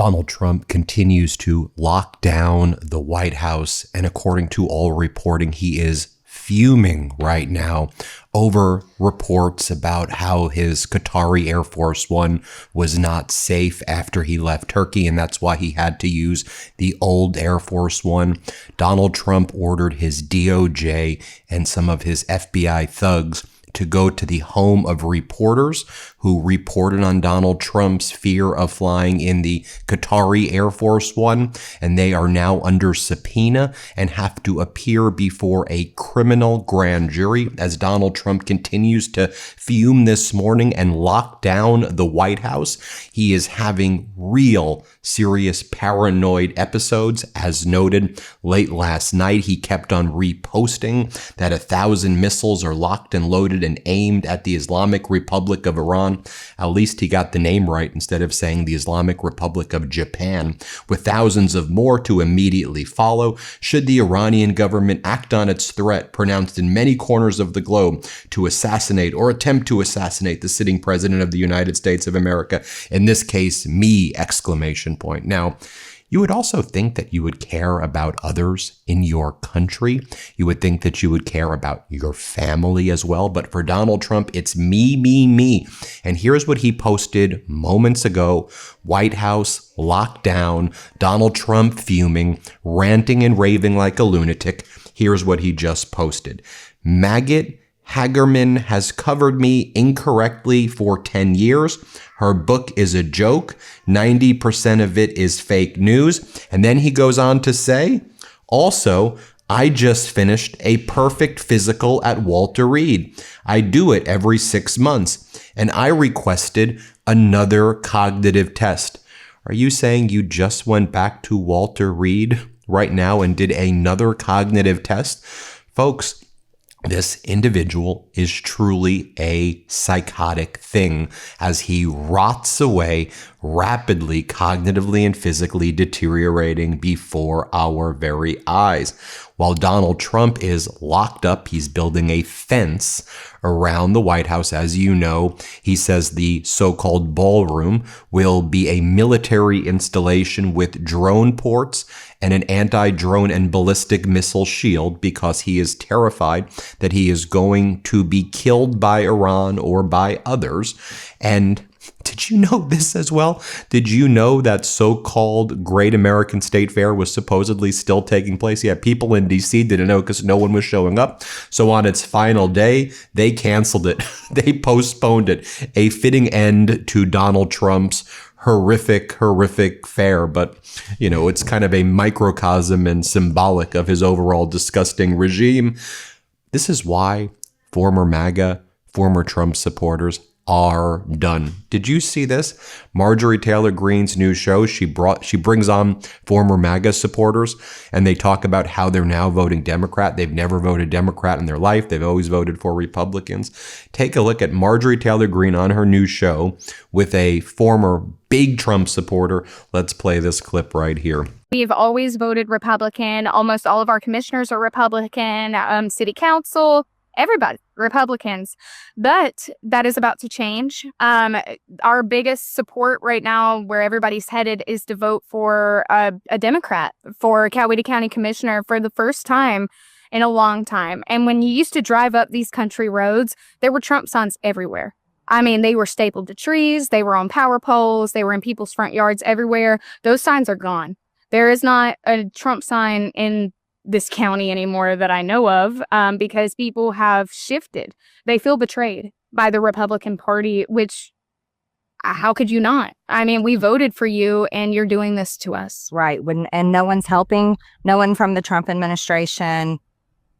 Donald Trump continues to lock down the White House, and according to all reporting, he is fuming right now over reports about how his Qatari Air Force One was not safe after he left Turkey, and that's why he had to use the old Air Force One. Donald Trump ordered his DOJ and some of his FBI thugs to go to the home of reporters who reported on Donald Trump's fear of flying in the Qatari Air Force One, and they are now under subpoena and have to appear before a criminal grand jury as Donald Trump continues to fume this morning and lock down the White House. He is having real serious paranoid episodes. As noted late last night, he kept on reposting that 1,000 missiles are locked and loaded and aimed at the Islamic Republic of Iran. At least he got the name right instead of saying the Islamic Republic of Japan, with thousands of more to immediately follow should the Iranian government act on its threat pronounced in many corners of the globe to assassinate or attempt to assassinate the sitting president of the United States of America. In this case, me! Exclamation point. Now, you would also think that you would care about others in your country. You would think that you would care about your family as well. But for Donald Trump, it's me, me, me. And here's what he posted moments ago. White House locked down, Donald Trump fuming, ranting and raving like a lunatic. Here's what he just posted. Maggot Hagerman has covered me incorrectly for 10 years. Her book is a joke. 90% of it is fake news. And then he goes on to say, also, I just finished a perfect physical at Walter Reed. I do it every 6 months. And I requested another cognitive test. Are you saying you just went back to Walter Reed right now and did another cognitive test? Folks, this individual is truly a psychotic thing as he rots away rapidly, cognitively and physically deteriorating before our very eyes. While Donald Trump is locked up, he's building a fence around the White House. As you know, he says the so-called ballroom will be a military installation with drone ports and an anti-drone and ballistic missile shield because he is terrified that he is going to be killed by Iran or by others. And did you know this as well? Did you know that so-called Great American State Fair was supposedly still taking place? Yeah, people in D.C. didn't know because no one was showing up. So on its final day, they canceled it. They postponed it. A fitting end to Donald Trump's horrific fair. But, you know, it's kind of a microcosm and symbolic of his overall disgusting regime. This is why former MAGA, former Trump supporters are done. Did you see this? Marjorie Taylor Greene's new show, she brings on former MAGA supporters and they talk about how they're now voting Democrat. They've never voted Democrat in their life. They've always voted for Republicans. Take a look at Marjorie Taylor Greene on her new show with a former big Trump supporter. Let's play this clip right here. We've always voted Republican. Almost all of our commissioners are Republican. City council, everybody, Republicans. But that is about to change. Our biggest support right now, where everybody's headed, is to vote for a Democrat for Coweta County Commissioner for the first time in a long time. And when you used to drive up these country roads, there were Trump signs everywhere. I mean, they were stapled to trees. They were on power poles. They were in people's front yards everywhere. Those signs are gone. There is not a Trump sign in this county anymore that I know of, because people have shifted. They feel betrayed by the Republican Party, which how could you not? I mean, we voted for you and you're doing this to us. Right. And no one's helping. No one from the Trump administration.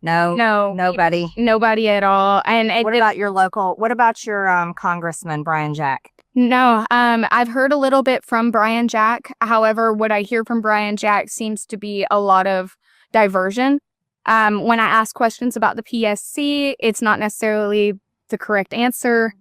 No, nobody at all. And what about your Congressman, Brian Jack? No, I've heard a little bit from Brian Jack. However, what I hear from Brian Jack seems to be a lot of diversion. When I ask questions about the PSC, it's not necessarily the correct answer,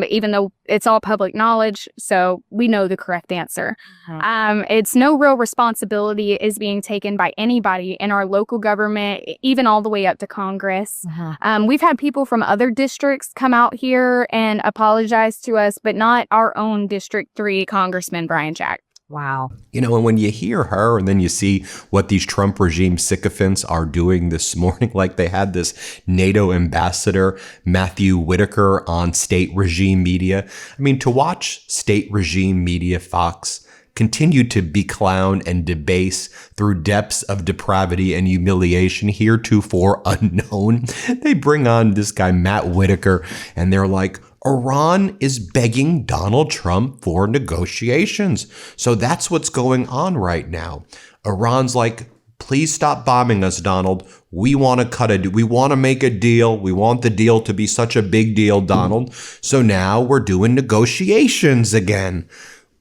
even though it's all public knowledge, so we know the correct answer. Mm-hmm. It's no real responsibility is being taken by anybody in our local government, even all the way up to Congress. Mm-hmm. We've had people from other districts come out here and apologize to us, but not our own District 3 Congressman Brian Jack. Wow. You know, and when you hear her and then you see what these Trump regime sycophants are doing this morning, like they had this NATO ambassador, Matthew Whitaker, on state regime media. I mean, to watch state regime media, Fox, continue to beclown and debase through depths of depravity and humiliation heretofore unknown. They bring on this guy, Matt Whitaker, and they're like, Iran is begging Donald Trump for negotiations. So that's what's going on right now. Iran's like, please stop bombing us, Donald. We want to we want to make a deal. We want the deal to be such a big deal, Donald. So now we're doing negotiations again.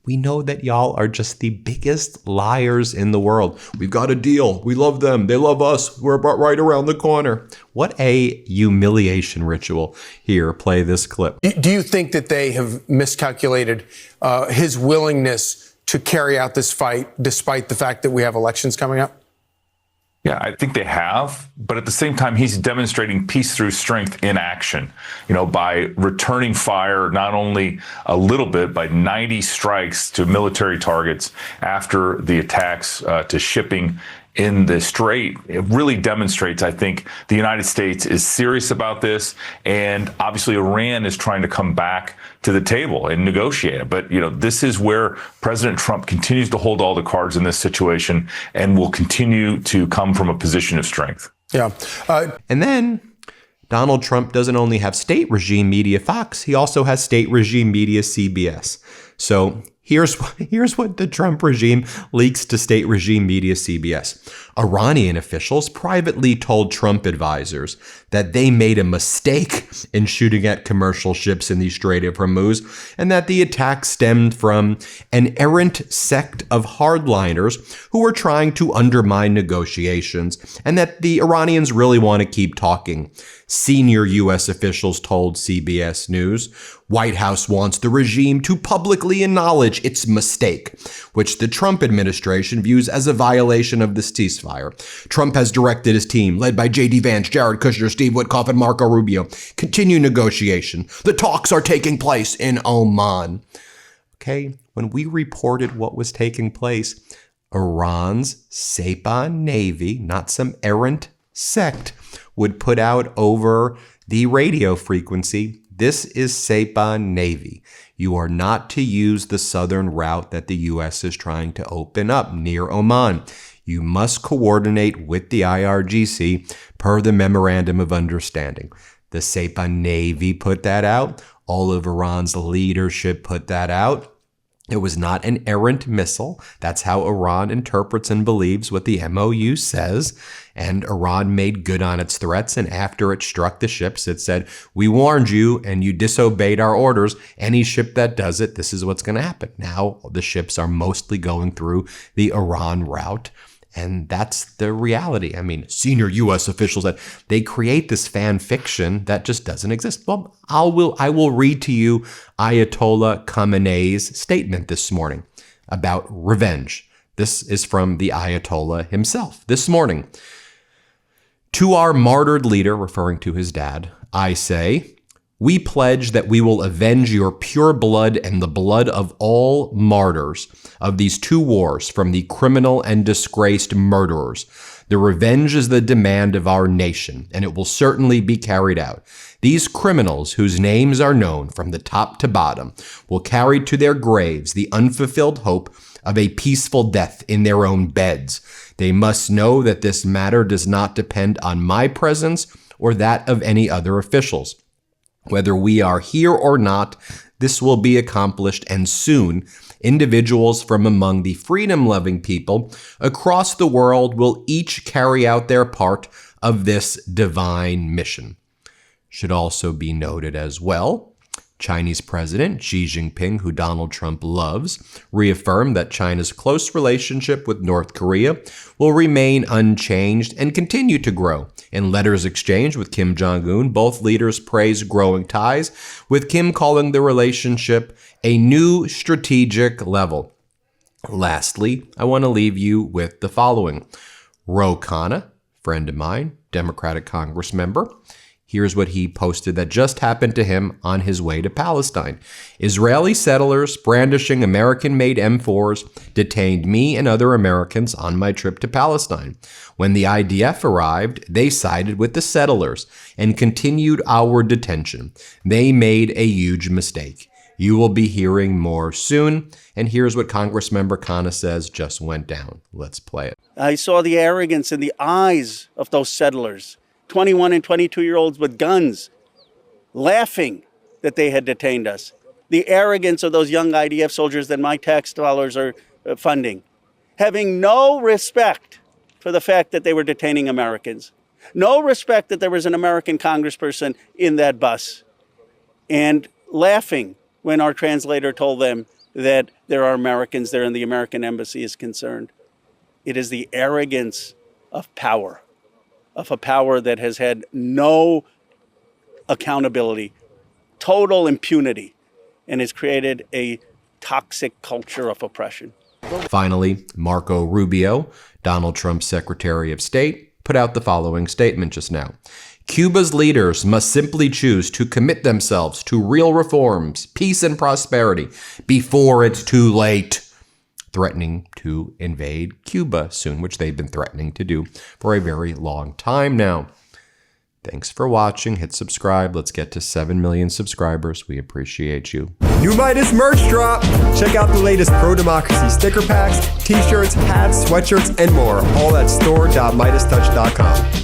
We know that y'all are just the biggest liars in the world. We've got a deal. We love them. They love us. We're right around the corner. What a humiliation ritual. Here, play this clip. Do you think that they have miscalculated his willingness to carry out this fight despite the fact that we have elections coming up? Yeah, I think they have. But at the same time, he's demonstrating peace through strength in action, by returning fire, not only a little bit, but 90 strikes to military targets after the attacks to shipping in the Strait. It really demonstrates, I think, the United States is serious about this. And obviously, Iran is trying to come back to the table and negotiate it. But, this is where President Trump continues to hold all the cards in this situation and will continue to come from a position of strength. Yeah. And then Donald Trump doesn't only have state regime media Fox, he also has state regime media CBS. So here's what the Trump regime leaks to state regime media CBS. Iranian officials privately told Trump advisors that they made a mistake in shooting at commercial ships in the Strait of Hormuz, and that the attack stemmed from an errant sect of hardliners who were trying to undermine negotiations, and that the Iranians really want to keep talking. Senior U.S. officials told CBS News. White House wants the regime to publicly acknowledge its mistake, which the Trump administration views as a violation of this ceasefire. Trump has directed his team, led by J.D. Vance, Jared Kushner, Steve Witkoff, and Marco Rubio, continue negotiation. The talks are taking place in Oman. Okay, when we reported what was taking place, Iran's Sepah Navy, not some errant sect, would put out over the radio frequency, this is Sepah Navy. You are not to use the southern route that the U.S. is trying to open up near Oman. You must coordinate with the IRGC per the Memorandum of Understanding. The Sepah Navy put that out. All of Iran's leadership put that out. It was not an errant missile. That's how Iran interprets and believes what the MOU says. And Iran made good on its threats. And after it struck the ships, it said, we warned you and you disobeyed our orders. Any ship that does it, this is what's going to happen. Now the ships are mostly going through the Iran route. And that's the reality. I mean, senior U.S. officials, that they create this fan fiction that just doesn't exist. Well, I will read to you Ayatollah Khamenei's statement this morning about revenge. This is from the Ayatollah himself this morning. To our martyred leader, referring to his dad, I say, we pledge that we will avenge your pure blood and the blood of all martyrs of these two wars from the criminal and disgraced murderers. The revenge is the demand of our nation, and it will certainly be carried out. These criminals, whose names are known from the top to bottom, will carry to their graves the unfulfilled hope of a peaceful death in their own beds. They must know that this matter does not depend on my presence or that of any other officials. Whether we are here or not, this will be accomplished, and soon individuals from among the freedom-loving people across the world will each carry out their part of this divine mission. Should also be noted as well, Chinese President Xi Jinping, who Donald Trump loves, reaffirmed that China's close relationship with North Korea will remain unchanged and continue to grow. In letters exchanged with Kim Jong-un, both leaders praised growing ties, with Kim calling the relationship a new strategic level. Lastly, I want to leave you with the following. Ro Khanna, friend of mine, Democratic Congress member, Here's what he posted that just happened to him on his way to Palestine. Israeli settlers brandishing American-made M4s detained me and other Americans on my trip to Palestine. When the IDF arrived, they sided with the settlers and continued our detention. They made a huge mistake. You will be hearing more soon. And here's what Congressmember Khanna says just went down. Let's play it. I saw the arrogance in the eyes of those settlers, 21 and 22-year-olds with guns, laughing that they had detained us. The arrogance of those young IDF soldiers that my tax dollars are funding, having no respect for the fact that they were detaining Americans, no respect that there was an American congressperson in that bus, and laughing when our translator told them that there are Americans there and the American embassy is concerned. It is the arrogance of power, of a power that has had no accountability, total impunity, and has created a toxic culture of oppression. Finally, Marco Rubio, Donald Trump's Secretary of State, put out the following statement just now. Cuba's leaders must simply choose to commit themselves to real reforms, peace and prosperity before it's too late. Threatening to invade Cuba soon, which they've been threatening to do for a very long time now. Thanks for watching. Hit subscribe. Let's get to 7 million subscribers. We appreciate you. New Meidas merch drop! Check out the latest pro-democracy sticker packs, t-shirts, hats, sweatshirts, and more. All at store.MeidasTouch.com.